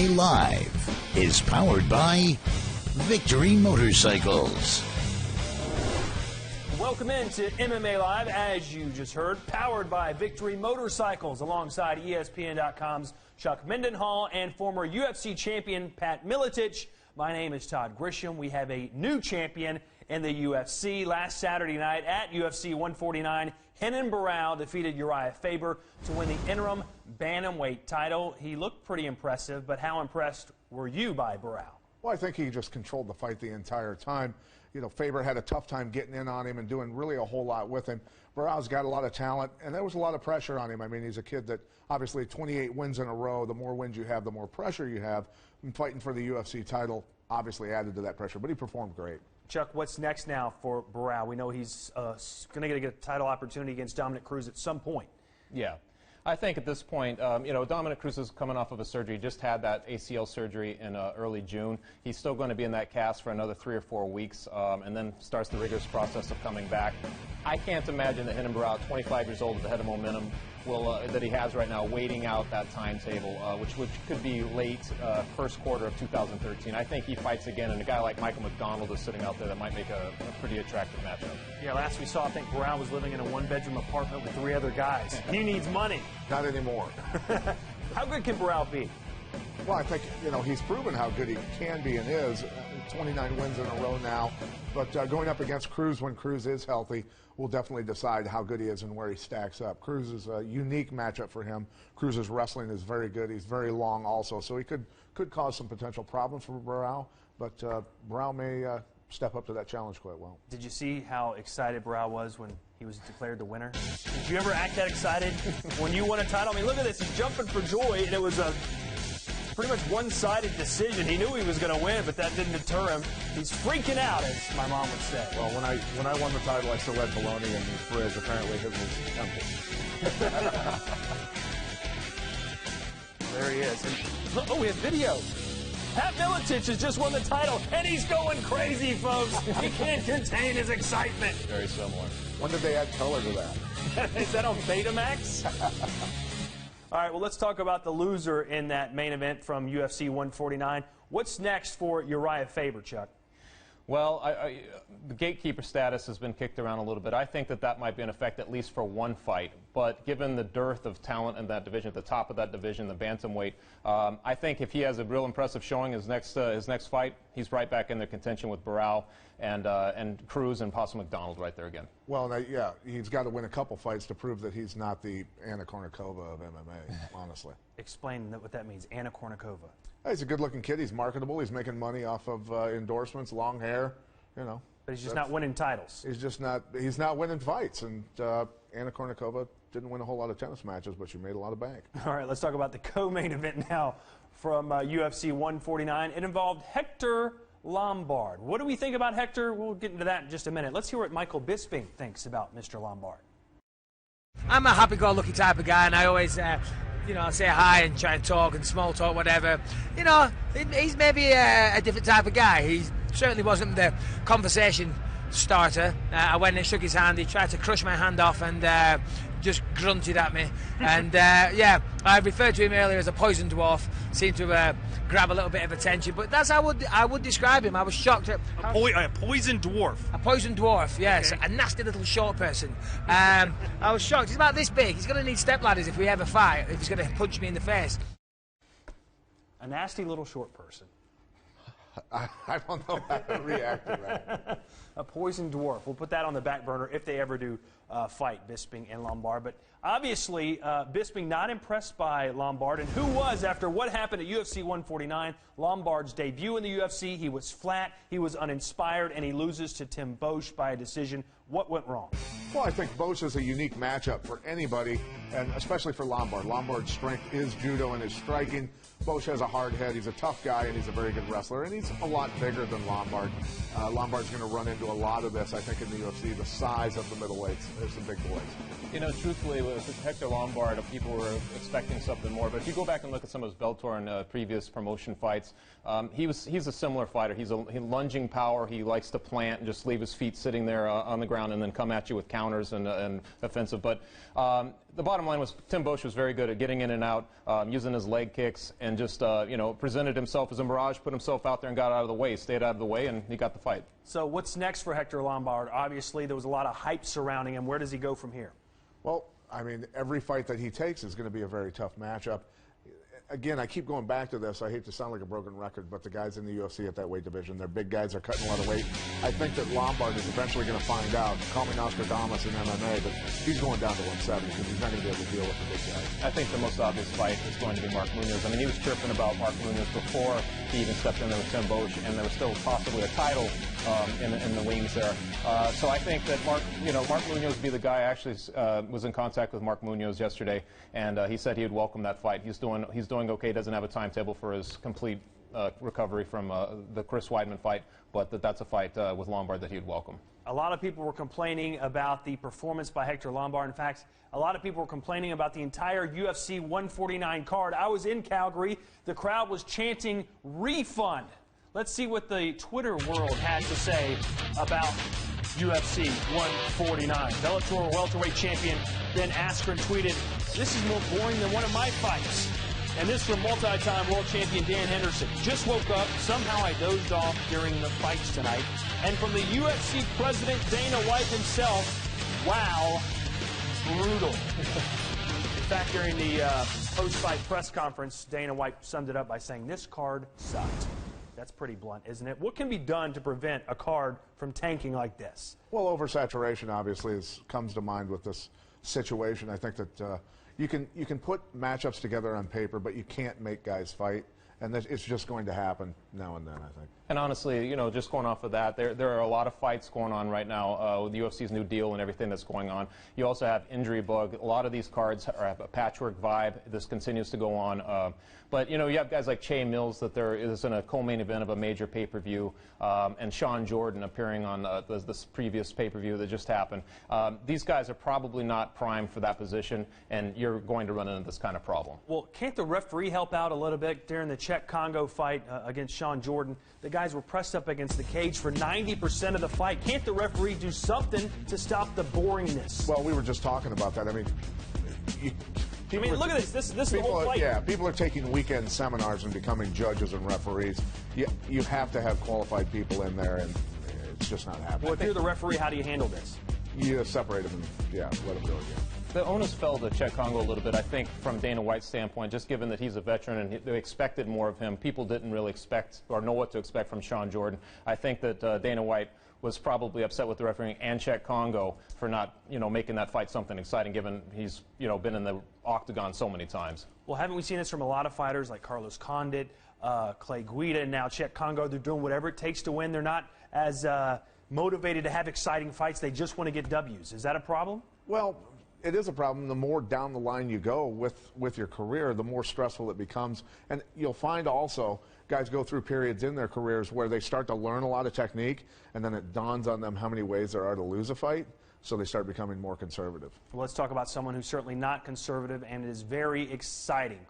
MMA Live is powered by Victory Motorcycles. Welcome into MMA Live, as you just heard, powered by Victory Motorcycles, alongside ESPN.com's Chuck Mindenhall and former UFC champion Pat Miletich. My name is Todd Grisham. We have a new champion in the UFC. Last Saturday night at UFC-149, Renan Barão defeated Uriah Faber to win the interim bantamweight title. He looked pretty impressive, but how impressed were you by Barão? Well, I think he just controlled the fight the entire time. You know, Faber had a tough time getting in on him and doing really a whole lot with him. Barão's got a lot of talent, and there was a lot of pressure on him. I mean, he's a kid that obviously 28 wins in a row. The more wins you have, the more pressure you have. And fighting for the UFC title obviously added to that pressure, but he performed great. Chuck, what's next now for Barão? We know he's going to get a title opportunity against Dominick Cruz at some point. Yeah. I think at this point, you know, Dominick Cruz is coming off of a surgery. He just had that ACL surgery in early June. He's still going to be in that cast for another 3 or 4 weeks, and then starts the rigorous process of coming back. I can't imagine that Renan Barão, 25 years old with the head of momentum, that he has right now, waiting out that timetable, which could be late first quarter of 2013. I think he fights again, and a guy like Michael McDonald is sitting out there that might make a pretty attractive matchup. Yeah, last we saw, I think Barão was living in a one-bedroom apartment with 3 other guys. He needs money. Not anymore. How good can Barão be? Well, I think, you know, he's proven how good he can be and is. 29 wins in a row now. But going up against Cruz when Cruz is healthy will definitely decide how good he is and where he stacks up. Cruz is a unique matchup for him. Cruz's wrestling is very good. He's very long also, so he could cause some potential problems for Barão. But Barão may step up to that challenge quite well. Did you see how excited Barão was when he was declared the winner? Did you ever act that excited when you won a title? I mean, look at this. He's jumping for joy, and it was a pretty much one-sided decision. He knew he was going to win, but that didn't deter him. He's freaking out, as my mom would say. Well, when I won the title, I still had bologna in the fridge. Apparently, his was empty. There he is. And, look, oh, we have video. Pat Miletich has just won the title, and he's going crazy, folks. He can't contain his excitement. Very similar. When did they add color to that? Is that on Betamax? All right, well, let's talk about the loser in that main event from UFC 149. What's next for Uriah Faber, Chuck? Well, the gatekeeper status has been kicked around a little bit. I think that might be in effect at least for one fight. But given the dearth of talent in that division, at the top of that division, the bantamweight, I think if he has a real impressive showing his next fight, he's right back in the contention with Barão and Cruz and possibly McDonald right there again. Well, yeah, he's got to win a couple fights to prove that he's not the Anna Kournikova of MMA, honestly. Explain what that means, Anna Kournikova. He's a good-looking kid. He's marketable. He's making money off of endorsements, long hair, you know. But he's just not winning titles. He's not winning fights. And Anna Kournikova didn't win a whole lot of tennis matches, but she made a lot of bank. All right, let's talk about the co-main event now from UFC 149. It involved Hector Lombard. What do we think about Hector? We'll get into that in just a minute. Let's hear what Michael Bisping thinks about Mr. Lombard. I'm a happy-go-lucky type of guy, and I always, you know, say hi and try and talk and small talk, whatever. You know, he's maybe a different type of guy. He certainly wasn't the conversation starter. I went and shook his hand. He tried to crush my hand off and just grunted at me. And yeah, I referred to him earlier as a poison dwarf. Seemed to grab a little bit of attention, but that's how I would describe him. I was shocked at a poison dwarf. A poison dwarf, yes, okay. A nasty little short person. I was shocked. He's about this big. He's going to need stepladders if we ever fight. If he's going to punch me in the face. A nasty little short person. I don't know how to react to that. A poison dwarf. We'll put that on the back burner if they ever do fight Bisping and Lombard. But obviously, Bisping not impressed by Lombard. And who was after what happened at UFC 149, Lombard's debut in the UFC? He was flat, he was uninspired, and he loses to Tim Boesch by a decision. What went wrong? Well, I think Boesch is a unique matchup for anybody, and especially for Lombard. Lombard's strength is judo and his striking. Boesch has a hard head. He's a tough guy, and he's a very good wrestler, and he's a lot bigger than Lombard. Lombard's going to run into a lot of this, I think, in the UFC. The size of the middleweights. There's some big boys. You know, truthfully, with Hector Lombard, people were expecting something more. But if you go back and look at some of his Bellator and previous promotion fights, he's a similar fighter. He's lunging power. He likes to plant and just leave his feet sitting there on the ground and then come at you with counters and offensive. But the bottom line was Tim Boesch was very good at getting in and out, using his leg kicks, and just presented himself as a mirage, put himself out there and got out of the way, stayed out of the way, and he got the fight. So what's next for Hector Lombard? Obviously, there was a lot of hype surrounding him. Where does he go from here? Well, I mean, every fight that he takes is going to be a very tough matchup. Again, I keep going back to this. I hate to sound like a broken record, but the guys in the UFC at that weight division, they're big guys. They're cutting a lot of weight. I think that Lombard is eventually going to find out. Call me Nostradamus in MMA, but he's going down to 170 because he's not going to be able to deal with the big guys. I think the most obvious fight is going to be Mark Munoz. I mean, he was chirping about Mark Munoz before he even stepped in there with Tim Boesch, and there was still possibly a title in the wings there. So I think that Mark Munoz would be the guy. I actually was in contact with Mark Munoz yesterday, and he said he would welcome that fight. He's doing okay. He doesn't have a timetable for his complete recovery from the Chris Weidman fight, but that's a fight with Lombard that he would welcome. A lot of people were complaining about the performance by Hector Lombard. In fact, a lot of people were complaining about the entire UFC 149 card. I was in Calgary. The crowd was chanting refund. Let's see what the Twitter world had to say about UFC 149. Bellator welterweight champion Ben Askren tweeted, "This is more boring than one of my fights." And this from multi-time world champion Dan Henderson. "Just woke up. Somehow I dozed off during the fights tonight." And from the UFC president Dana White himself, "Wow, brutal." In fact, during the post-fight press conference, Dana White summed it up by saying, "This card sucked." That's pretty blunt, isn't it? What can be done to prevent a card from tanking like this? Well, oversaturation obviously comes to mind with this situation. I think that you can put matchups together on paper, but you can't make guys fight, and it's just going to happen now and then, I think. And honestly, just going off of that, there are a lot of fights going on right now with the UFC's new deal and everything that's going on. You also have injury bug. A lot of these cards have a patchwork vibe. This continues to go on. But, you have guys like Che Mills that there is in a co-main event of a major pay-per-view, and Sean Jordan appearing on this previous pay-per-view that just happened. These guys are probably not primed for that position, and you're going to run into this kind of problem. Well, can't the referee help out a little bit during the Czech-Congo fight against Sean Jordan? The guys were pressed up against the cage for 90% of the fight. Can't the referee do something to stop the boringness? Well, we were just talking about that. I mean, look at this. This is the whole fight. Yeah, people are taking weekend seminars and becoming judges and referees. You have to have qualified people in there, and it's just not happening. Well, if you're the referee, how do you handle this? You separate them and, let them go again. The onus fell to Czech Congo a little bit, I think, from Dana White's standpoint, just given that he's a veteran and they expected more of him. People didn't really expect or know what to expect from Sean Jordan. I think that Dana White was probably upset with the referee and Czech Congo for not, making that fight something exciting, given he's, been in the octagon so many times. Well, haven't we seen this from a lot of fighters like Carlos Condit, Clay Guida, and now Czech Congo? They're doing whatever it takes to win. They're not as motivated to have exciting fights. They just want to get W's. Is that a problem? Well, it is a problem. The more down the line you go with your career, the more stressful it becomes. And you'll find also guys go through periods in their careers where they start to learn a lot of technique, and then it dawns on them how many ways there are to lose a fight, so they start becoming more conservative. Well, let's talk about someone who's certainly not conservative, and it is very exciting.